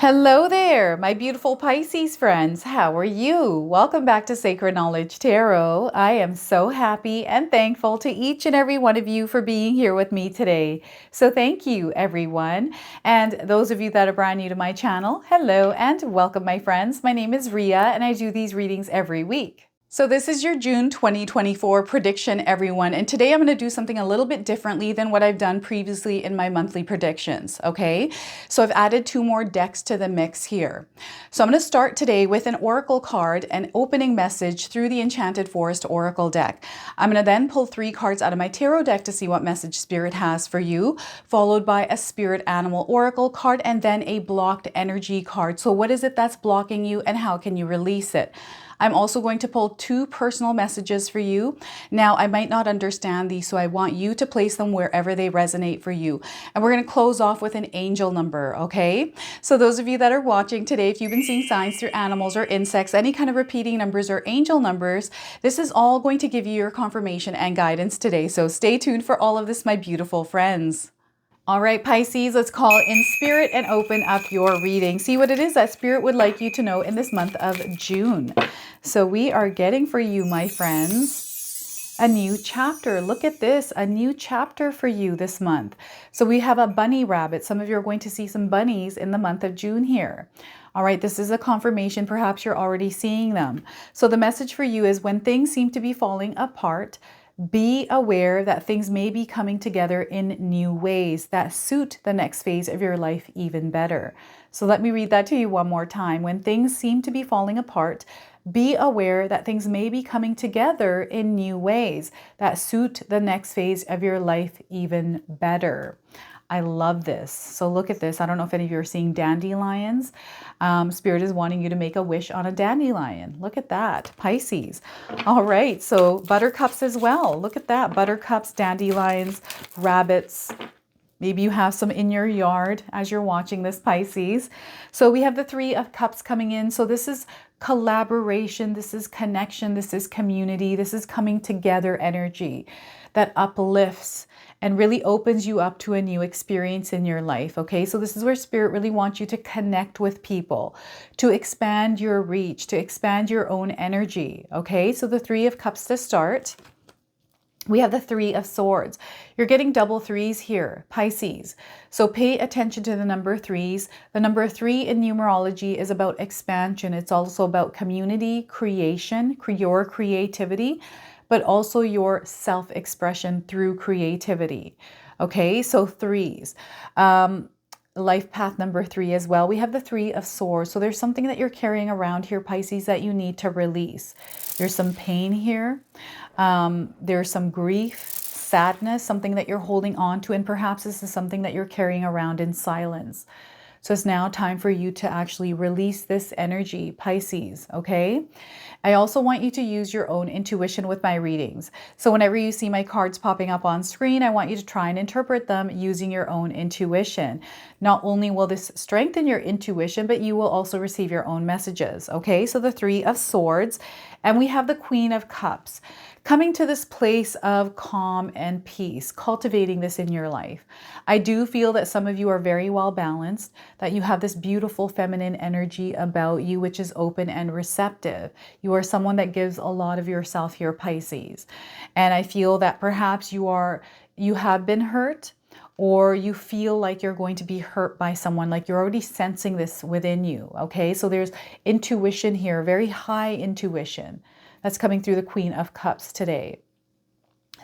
Hello there, my beautiful Pisces friends. How are you? Welcome back to Sacred Knowledge Tarot. I am so happy and thankful to each and every one of you for being here with me today. So thank you, everyone. And those of you that are brand new to my channel, hello and welcome, my friends. My name is Ria and I do these readings every week. So this is your June 2024 prediction, everyone. And today I'm going to do something a little bit differently than what I've done previously in my monthly predictions, okay? So I've added 2 more decks to the mix here. So I'm going to start today with an oracle card, an opening message through the Enchanted Forest Oracle deck. I'm going to then pull 3 cards out of my tarot deck to see what message Spirit has for you, followed by a Spirit Animal Oracle card, and then a blocked energy card. So what is it that's blocking you and how can you release it? I'm also going to pull 2 personal messages for you. Now, I might not understand these, so I want you to place them wherever they resonate for you. And we're going to close off with an angel number, okay? So those of you that are watching today, if you've been seeing signs through animals or insects, any kind of repeating numbers or angel numbers, this is all going to give you your confirmation and guidance today. So stay tuned for all of this, my beautiful friends. All right, Pisces, let's call in Spirit and open up your reading. See what it is that Spirit would like you to know in this month of June. So we are getting for you, my friends, a new chapter. Look at this, a new chapter for you this month. So we have a bunny rabbit. Some of you are going to see some bunnies in the month of June here. All right, this is a confirmation. Perhaps you're already seeing them. So the message for you is when things seem to be falling apart, be aware that things may be coming together in new ways that suit the next phase of your life even better. So let me read that to you one more time. When things seem to be falling apart, be aware that things may be coming together in new ways that suit the next phase of your life even better. I love this. So look at this. I don't know if any of you are seeing dandelions. Spirit is wanting you to make a wish on a dandelion. Look at that, Pisces. All right, so buttercups as well. Look at that, buttercups, dandelions, rabbits. Maybe you have some in your yard as you're watching this, Pisces. So we have the 3 of Cups coming in. So this is collaboration, this is connection, this is community, this is coming together energy that uplifts and really opens you up to a new experience in your life, okay? So this is where Spirit really wants you to connect with people, to expand your reach, to expand your own energy, okay? So the 3 of Cups to start. We have the 3 of Swords. You're getting double 3s here, Pisces. So pay attention to the number 3s. The number 3 in numerology is about expansion. It's also about community, creation, your creativity, but also your self-expression through creativity. Okay, so 3s. Life path number 3 as well. We have the 3 of Swords. So there's something that you're carrying around here, Pisces, that you need to release. There's some pain here. There's some grief, sadness, something that you're holding on to, and perhaps this is something that you're carrying around in silence. So it's now time for you to actually release this energy, Pisces, okay? I also want you to use your own intuition with my readings. So whenever you see my cards popping up on screen, I want you to try and interpret them using your own intuition. Not only will this strengthen your intuition, but you will also receive your own messages, okay? So the 3 of Swords, and we have the Queen of Cups. Coming to this place of calm and peace, cultivating this in your life. I do feel that some of you are very well balanced, that you have this beautiful feminine energy about you, which is open and receptive. You are someone that gives a lot of yourself here, Pisces. And I feel that perhaps you have been hurt, or you feel like you're going to be hurt by someone, like you're already sensing this within you, okay? So there's intuition here, very high intuition. That's coming through the Queen of Cups today.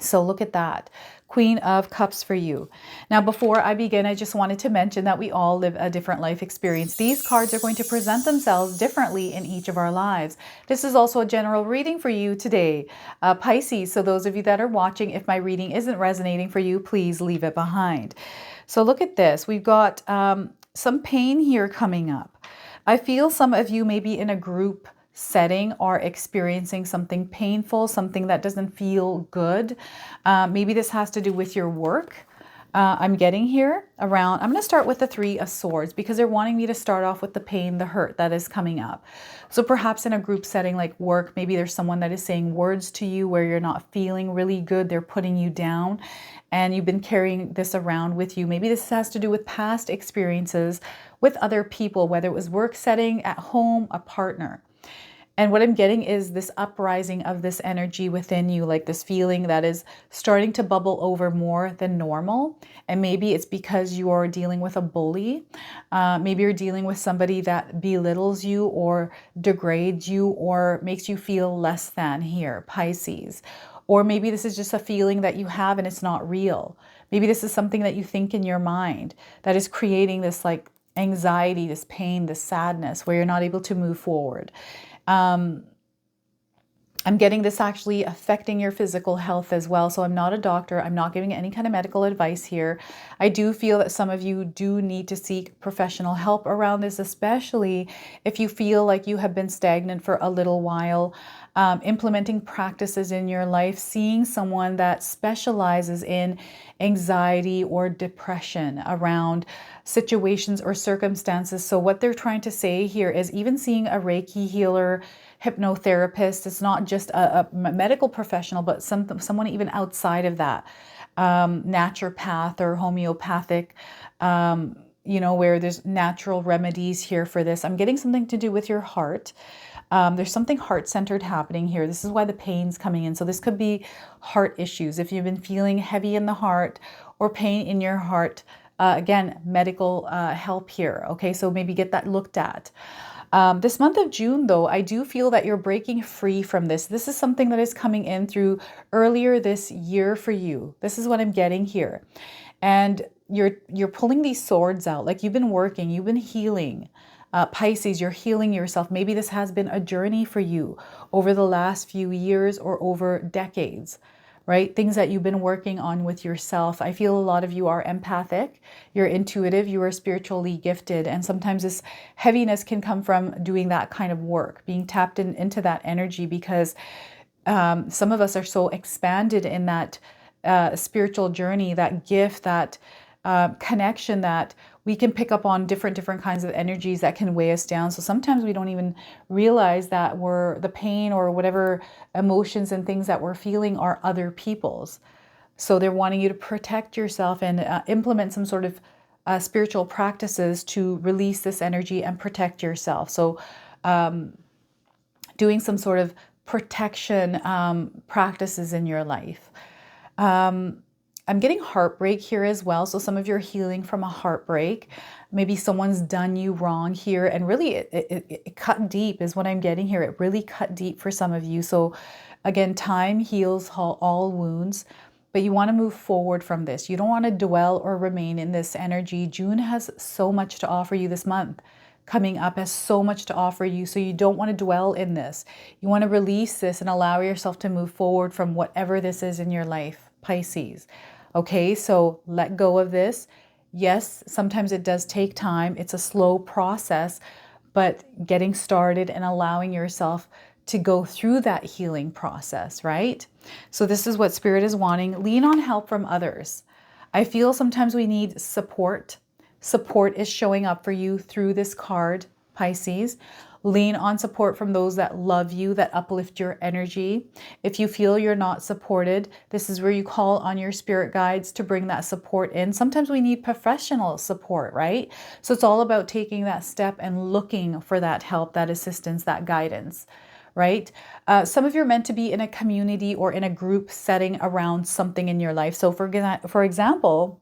So look at that. Queen of Cups for you. Now, before I begin, I just wanted to mention that we all live a different life experience. These cards are going to present themselves differently in each of our lives. This is also a general reading for you today, Pisces. So those of you that are watching, if my reading isn't resonating for you, please leave it behind. So look at this. We've got some pain here coming up. I feel some of you may be in a group setting or experiencing something painful, something that doesn't feel good. Maybe this has to do with your work. I'm getting here around, I'm going to start with the Three of Swords because they're wanting me to start off with the pain, the hurt that is coming up. So perhaps in a group setting like work, maybe there's someone that is saying words to you where you're not feeling really good. They're putting you down and you've been carrying this around with you. Maybe this has to do with past experiences with other people, whether it was work setting, at home, a partner. And what I'm getting is this uprising of this energy within you, like this feeling that is starting to bubble over more than normal. And maybe it's because you're dealing with a bully. Maybe you're dealing with somebody that belittles you or degrades you or makes you feel less than here, Pisces. Or maybe this is just a feeling that you have and it's not real. Maybe this is something that you think in your mind that is creating this like anxiety, this pain, this sadness where you're not able to move forward. I'm getting this actually affecting your physical health as well. So I'm not a doctor. I'm not giving any kind of medical advice here. I do feel that some of you do need to seek professional help around this, especially if you feel like you have been stagnant for a little while. Implementing practices in your life, seeing someone that specializes in anxiety or depression around situations or circumstances. So what they're trying to say here is even seeing a Reiki healer, hypnotherapist, it's not just a medical professional, but someone even outside of that, naturopath or homeopathic, where there's natural remedies here for this. I'm getting something to do with your heart. There's something heart-centered happening here. This is why the pain's coming in. So this could be heart issues. If you've been feeling heavy in the heart or pain in your heart, again, medical help here. Okay, so maybe get that looked at. This month of June, though, I do feel that you're breaking free from this. This is something that is coming in through earlier this year for you. This is what I'm getting here. And you're pulling these swords out, like you've been working, you've been healing. Pisces, you're healing yourself. Maybe this has been a journey for you over the last few years or over decades, right? Things that you've been working on with yourself. I feel a lot of you are empathic, you're intuitive, you are spiritually gifted. And sometimes this heaviness can come from doing that kind of work, being tapped into that energy, because some of us are so expanded in that spiritual journey, that gift, that connection, that we can pick up on different kinds of energies that can weigh us down. So sometimes we don't even realize that the pain or whatever emotions and things that we're feeling are other people's. So they're wanting you to protect yourself and implement some sort of spiritual practices to release this energy and protect yourself. So doing some sort of protection practices in your life. I'm getting heartbreak here as well. So some of you are healing from a heartbreak. Maybe someone's done you wrong here. And really it cut deep is what I'm getting here. It really cut deep for some of you. So again, time heals all wounds, but you want to move forward from this. You don't want to dwell or remain in this energy. June has so much to offer you this month. Coming up has so much to offer you. So you don't want to dwell in this. You want to release this and allow yourself to move forward from whatever this is in your life, Pisces. Okay, so let go of this. Yes, sometimes it does take time. It's a slow process, but getting started and allowing yourself to go through that healing process, right? So this is what Spirit is wanting. Lean on help from others. I feel sometimes we need support. Support is showing up for you through this card, Pisces. Lean on support from those that love you, that uplift your energy. If you feel you're not supported, this is where you call on your spirit guides to bring that support in. Sometimes we need professional support, right? So it's all about taking that step and looking for that help, that assistance, that guidance, right? Some of you are meant to be in a community or in a group setting around something in your life. So for example,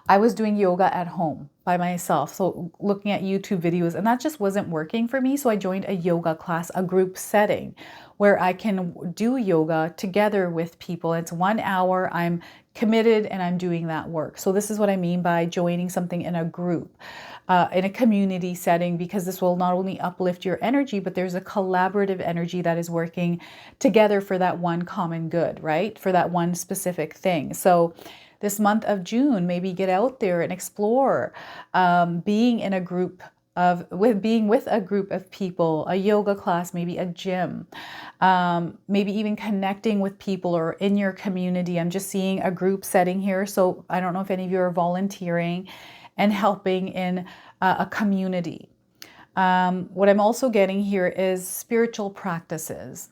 I was doing yoga at home by myself, so looking at YouTube videos, and that just wasn't working for me. So I joined a yoga class, a group setting where I can do yoga together with people. It's 1 hour, I'm committed and I'm doing that work. So this is what I mean by joining something in a group, in a community setting, because this will not only uplift your energy, but there's a collaborative energy that is working together for that one common good, right? For that one specific thing. So this month of June, maybe get out there and explore being in a group of with being with a group of people, a yoga class, maybe a gym, maybe even connecting with people or in your community. I'm just seeing a group setting here. So I don't know if any of you are volunteering and helping in a community. What I'm also getting here is spiritual practices.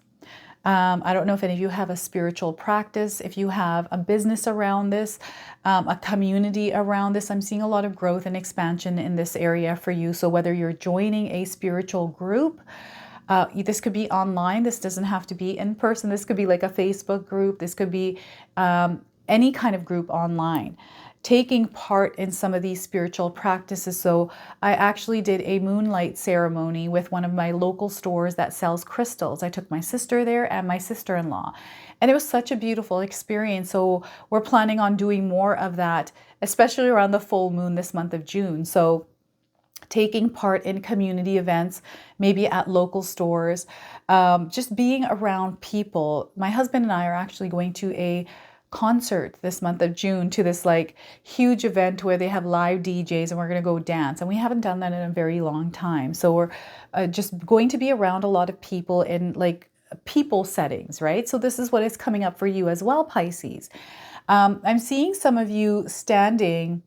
I don't know if any of you have a spiritual practice, if you have a business around this, a community around this. I'm seeing a lot of growth and expansion in this area for you. So whether you're joining a spiritual group, this could be online. This doesn't have to be in person. This could be like a Facebook group. This could be any kind of group online. Taking part in some of these spiritual practices. So I actually did a moonlight ceremony with one of my local stores that sells crystals. I took my sister there and my sister-in-law, and it was such a beautiful experience. So we're planning on doing more of that, especially around the full moon this month of June. So taking part in community events, maybe at local stores, just being around people. My husband and I are actually going to a concert this month of June, to this like huge event where they have live DJs, and we're going to go dance. And we haven't done that in a very long time. So we're just going to be around a lot of people in like people settings, right? So this is what is coming up for you as well, Pisces. I'm seeing some of you standing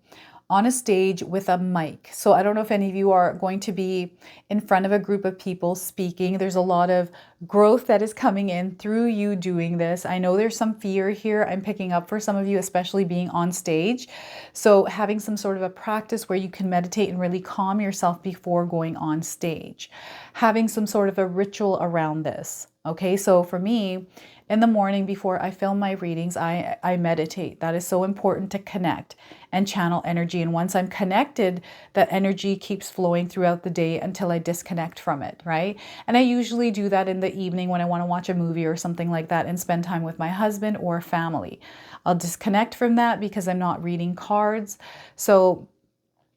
on a stage with a mic. So I don't know if any of you are going to be in front of a group of people speaking. There's a lot of growth that is coming in through you doing this. I know there's some fear here I'm picking up for some of you, especially being on stage. So having some sort of a practice where you can meditate and really calm yourself before going on stage. Having some sort of a ritual around this. Okay, so for me, in the morning before I film my readings, I meditate. That is so important to connect and channel energy. And once I'm connected, that energy keeps flowing throughout the day until I disconnect from it, right? And I usually do that in the evening when I want to watch a movie or something like that and spend time with my husband or family. I'll disconnect from that because I'm not reading cards. So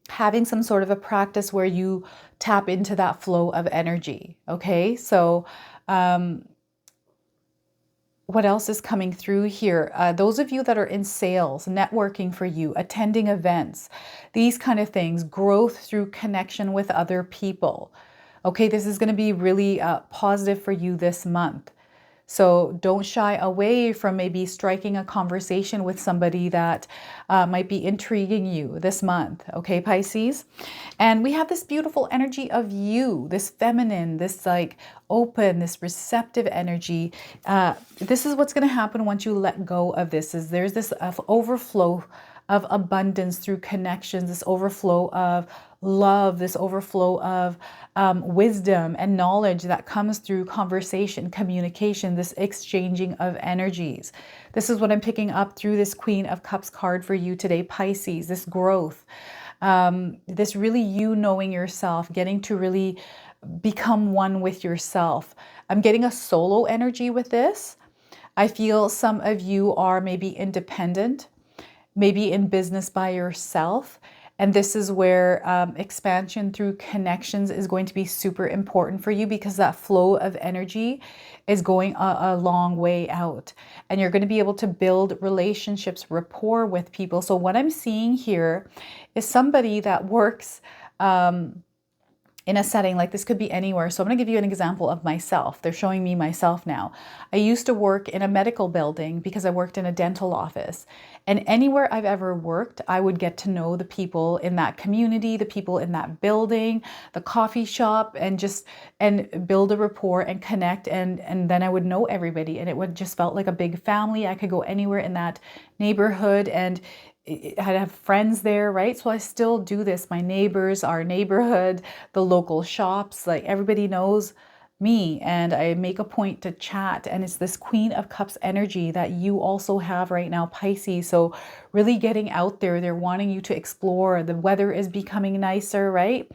having some sort of a practice where you tap into that flow of energy, okay? So, what else is coming through here? Those of you that are in sales, networking for you, attending events, these kind of things, growth through connection with other people. Okay, this is going to be really positive for you this month. So don't shy away from maybe striking a conversation with somebody that might be intriguing you this month. Okay, Pisces? And we have this beautiful energy of you, this feminine, this like open, this receptive energy. This is what's going to happen once you let go of this, is there's this overflow of abundance through connections, this overflow of love, this overflow of wisdom and knowledge that comes through conversation, communication, this exchanging of energies. This is what I'm picking up through this Queen of Cups card for you today, Pisces, this growth, this really you knowing yourself, getting to really become one with yourself. I'm getting a solo energy with this. I feel some of you are maybe independent, maybe in business by yourself. And this is where expansion through connections is going to be super important for you, because that flow of energy is going a long way out. And you're going to be able to build relationships, rapport with people. So what I'm seeing here is somebody that works in a setting like this, could be anywhere. So I'm going to give you an example of myself. They're showing me myself now. I used to work in a medical building because I worked in a dental office. And anywhere I've ever worked, I would get to know the people in that community, the people in that building, the coffee shop, and build a rapport and connect. And then I would know everybody, and it would just felt like a big family. I could go anywhere in that neighborhood and I'd have friends there, right? So I still do this. My neighbors, our neighborhood, the local shops, like everybody knows me, and I make a point to chat. And it's this Queen of Cups energy that you also have right now, Pisces. So really getting out there, they're wanting you to explore. The weather is becoming nicer, right?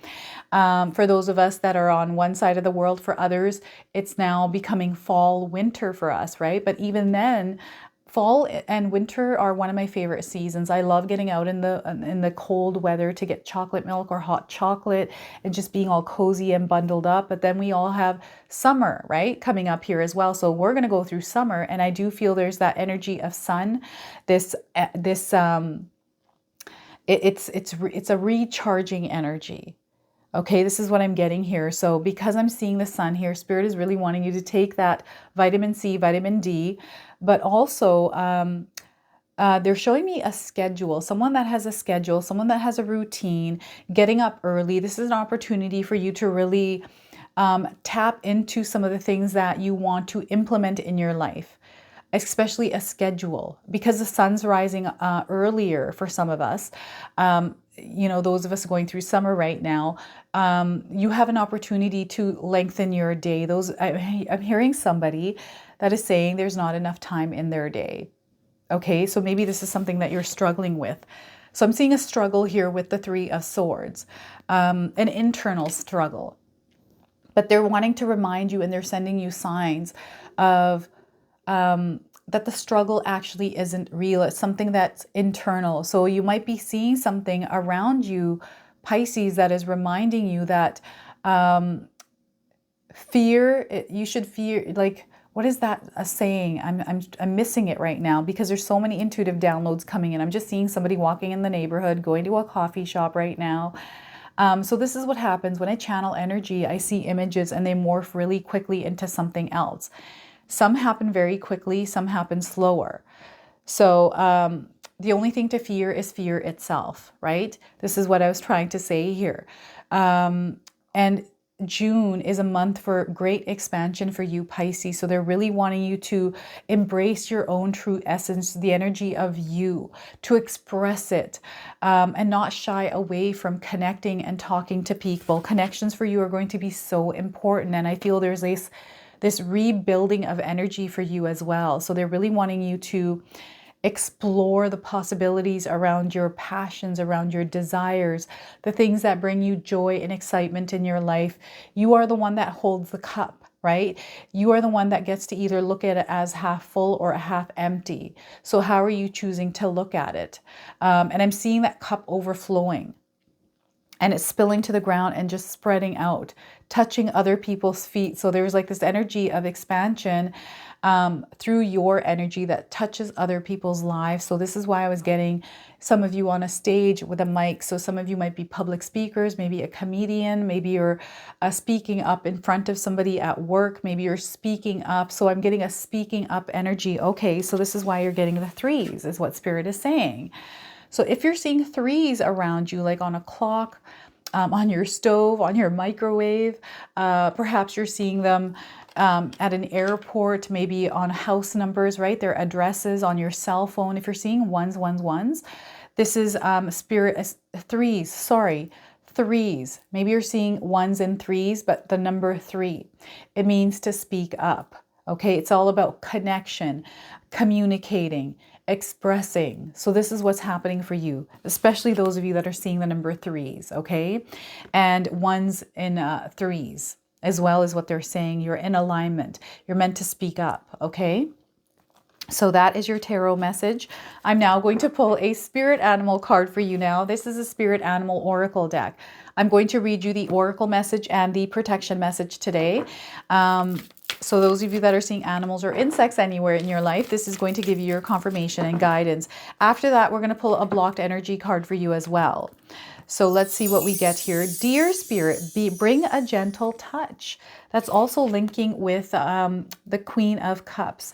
For those of us that are on one side of the world, for others, it's now becoming fall, winter for us, right? But even then, fall and winter are one of my favorite seasons. I love getting out in the cold weather to get chocolate milk or hot chocolate and just being all cozy and bundled up. But then we all have summer, right, coming up here as well. So we're going to go through summer, and I do feel there's that energy of sun. It's a recharging energy. Okay, this is what I'm getting here. So because I'm seeing the sun here, Spirit is really wanting you to take that vitamin C, vitamin D, but also they're showing me a schedule, someone that has a schedule, someone that has a routine, getting up early. This is an opportunity for you to really tap into some of the things that you want to implement in your life, especially a schedule, because the sun's rising earlier for some of us. You know, those of us going through summer right now, you have an opportunity to lengthen your day. I'm hearing somebody that is saying there's not enough time in their day. Okay, so maybe this is something that you're struggling with. So I'm seeing a struggle here with the Three of Swords, an internal struggle. But they're wanting to remind you, and they're sending you signs of that the struggle actually isn't real. It's something that's internal. So you might be seeing something around you, Pisces, that is reminding you that you should fear, like, what is that a saying? I'm missing it right now because there's so many intuitive downloads coming in. I'm just seeing somebody walking in the neighborhood, going to a coffee shop right now. So this is what happens when I channel energy. I see images and they morph really quickly into something else. Some happen very quickly, some happen slower. So the only thing to fear is fear itself, right? This is what I was trying to say here. And June is a month for great expansion for you, Pisces. So they're really wanting you to embrace your own true essence, the energy of you, to express it, and not shy away from connecting and talking to people. Connections for you are going to be so important. And I feel there's this rebuilding of energy for you as well. So they're really wanting you to explore the possibilities around your passions, around your desires, the things that bring you joy and excitement in your life. You are the one that holds the cup, right? You are the one that gets to either look at it as half full or half empty. So how are you choosing to look at it? And I'm seeing that cup overflowing. And it's spilling to the ground and just spreading out, touching other people's feet. So there's like this energy of expansion through your energy that touches other people's lives. So this is why I was getting some of you on a stage with a mic. So some of you might be public speakers, maybe a comedian, maybe you're speaking up in front of somebody at work, maybe you're speaking up. So I'm getting a speaking up energy. Okay, so this is why you're getting the threes, is what Spirit is saying. So if you're seeing threes around you, like on a clock, on your stove, on your microwave, perhaps you're seeing them at an airport, maybe on house numbers, right? Their addresses on your cell phone. If you're seeing ones, ones, ones, this is threes. Maybe you're seeing ones and threes, but the number 3, it means to speak up. Okay, it's all about connection, communicating, expressing. So this is what's happening for you, especially those of you that are seeing the number 3s, okay? And ones in 3s, as well as what they're saying. You're in alignment. You're meant to speak up, okay? So that is your tarot message. I'm now going to pull a spirit animal card for you now. This is a spirit animal oracle deck. I'm going to read you the oracle message and the protection message today. So those of you that are seeing animals or insects anywhere in your life, this is going to give you your confirmation and guidance. After that, we're going to pull a blocked energy card for you as well. So let's see what we get here. Dear Spirit, bring a gentle touch. That's also linking with the Queen of Cups.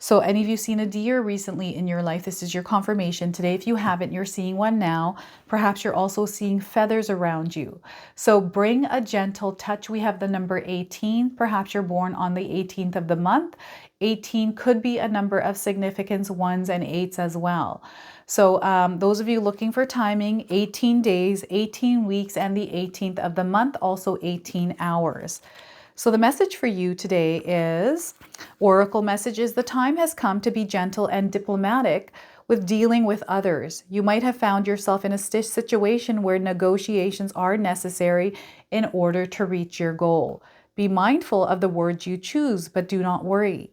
So any of you seen a deer recently in your life, this is your confirmation today. If you haven't, you're seeing one now. Perhaps you're also seeing feathers around you. So bring a gentle touch. We have the number 18. Perhaps you're born on the 18th of the month. 18 could be a number of significance, 1s and 8s as well. So those of you looking for timing, 18 days, 18 weeks, and the 18th of the month, also 18 hours. So the message for you today is, oracle messages, the time has come to be gentle and diplomatic with dealing with others. You might have found yourself in a situation where negotiations are necessary in order to reach your goal. Be mindful of the words you choose, but do not worry.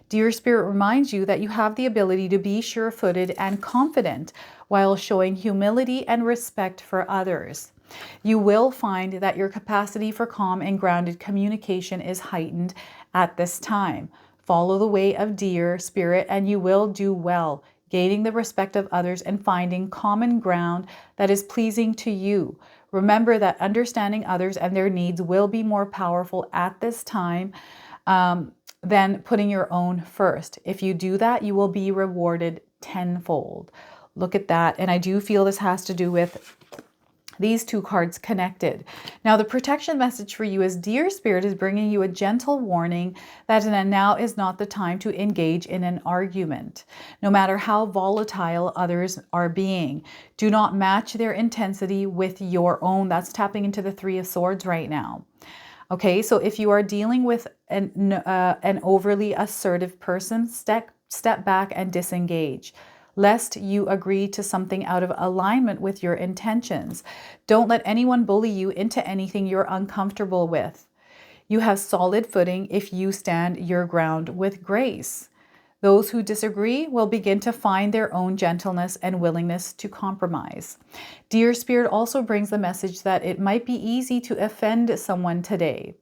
Dear Spirit reminds you that you have the ability to be sure-footed and confident while showing humility and respect for others. You will find that your capacity for calm and grounded communication is heightened at this time. Follow the way of deer, Spirit, and you will do well, gaining the respect of others and finding common ground that is pleasing to you. Remember that understanding others and their needs will be more powerful at this time than putting your own first. If you do that, you will be rewarded tenfold. Look at that. And I do feel this has to do with these two cards connected. Now, the protection message for you is, Dear Spirit is bringing you a gentle warning that now is not the time to engage in an argument. No matter how volatile others are being, do not match their intensity with your own. That's tapping into the Three of Swords right now. Okay, so if you are dealing with an overly assertive person, step back and disengage, lest you agree to something out of alignment with your intentions. Don't let anyone bully you into anything you're uncomfortable with. You have solid footing if you stand your ground with grace. Those who disagree will begin to find their own gentleness and willingness to compromise. Dear Spirit also brings the message that it might be easy to offend someone today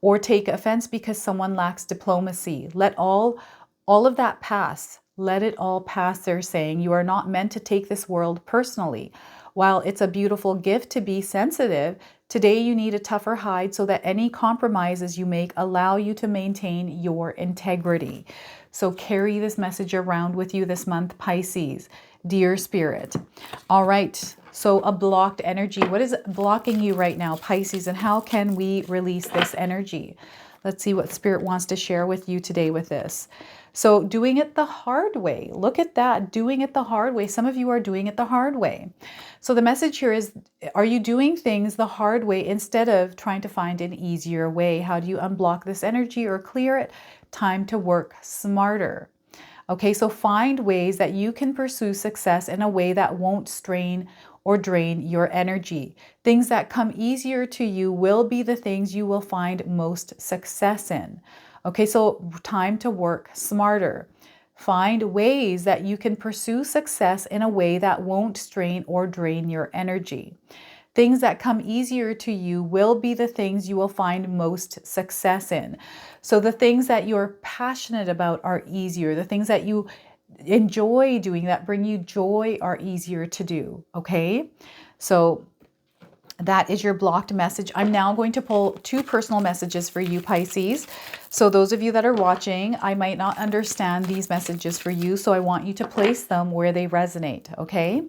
or take offense because someone lacks diplomacy. Let all of that pass. Let it all pass, they're saying. You are not meant to take this world personally. While it's a beautiful gift to be sensitive, today you need a tougher hide so that any compromises you make allow you to maintain your integrity. So carry this message around with you this month, Pisces, Dear Spirit. All right, so a blocked energy. What is blocking you right now, Pisces, and how can we release this energy? Let's see what Spirit wants to share with you today with this. So doing it the hard way. Look at that, doing it the hard way. Some of you are doing it the hard way. So the message here is, are you doing things the hard way instead of trying to find an easier way? How do you unblock this energy or clear it? Time to work smarter. Okay, so find ways that you can pursue success in a way that won't strain or drain your energy. Things that come easier to you will be the things you will find most success in. Okay, so time to work smarter. Find ways that you can pursue success in a way that won't strain or drain your energy. Things that come easier to you will be the things you will find most success in. So the things that you're passionate about are easier. The things that you enjoy doing, that bring you joy, are easier to do. Okay, so that is your blocked message. I'm now going to pull two personal messages for you, Pisces. So those of you that are watching, I might not understand these messages for you, so I want you to place them where they resonate, okay?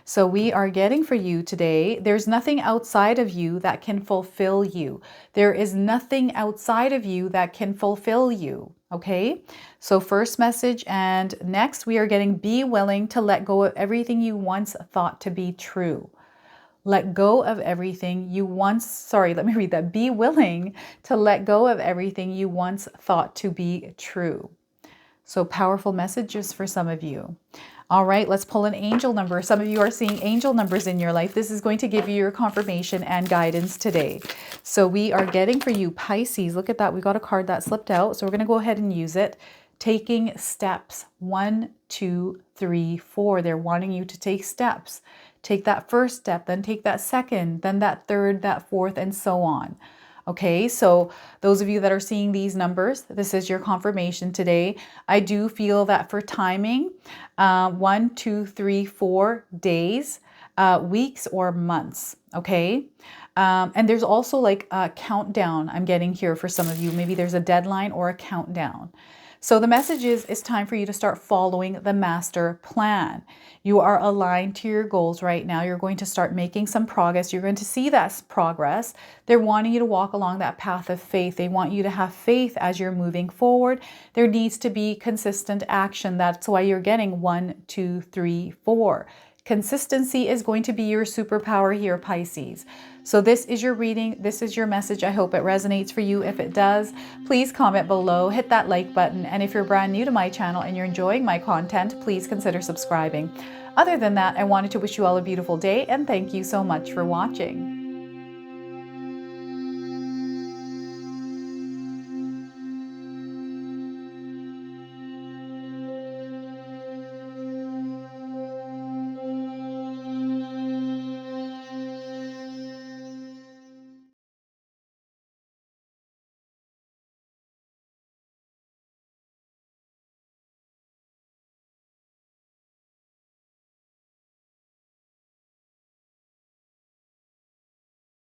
So we are getting for you today, there's nothing outside of you that can fulfill you. There is nothing outside of you that can fulfill you, okay? So first message, and next we are getting, be willing to let go of everything you once thought to be true. Let go of everything you once, let me read that. Be willing to let go of everything you once thought to be true. So powerful messages for some of you. All right, let's pull an angel number. Some of you are seeing angel numbers in your life. This is going to give you your confirmation and guidance today. So we are getting for you, Pisces. Look at that. We got a card that slipped out. So we're going to go ahead and use it. Taking steps. 1, 2, 3, 4. They're wanting you to take steps. Take that first step, then take that second, then that third, that fourth, and so on. Okay, so those of you that are seeing these numbers, this is your confirmation today. I do feel that for timing, 1, 2, 3, 4 days, weeks, or months. Okay, and there's also like a countdown I'm getting here for some of you. Maybe there's a deadline or a countdown. So the message is, it's time for you to start following the master plan. You are aligned to your goals right now. You're going to start making some progress. You're going to see that progress. They're wanting you to walk along that path of faith. They want you to have faith as you're moving forward. There needs to be consistent action. That's why you're getting 1, 2, 3, 4. Consistency is going to be your superpower here, Pisces. So this is your reading. This is your message. I hope it resonates for you. If it does, please comment below, hit that like button. And if you're brand new to my channel and you're enjoying my content, please consider subscribing. Other than that, I wanted to wish you all a beautiful day and thank you so much for watching.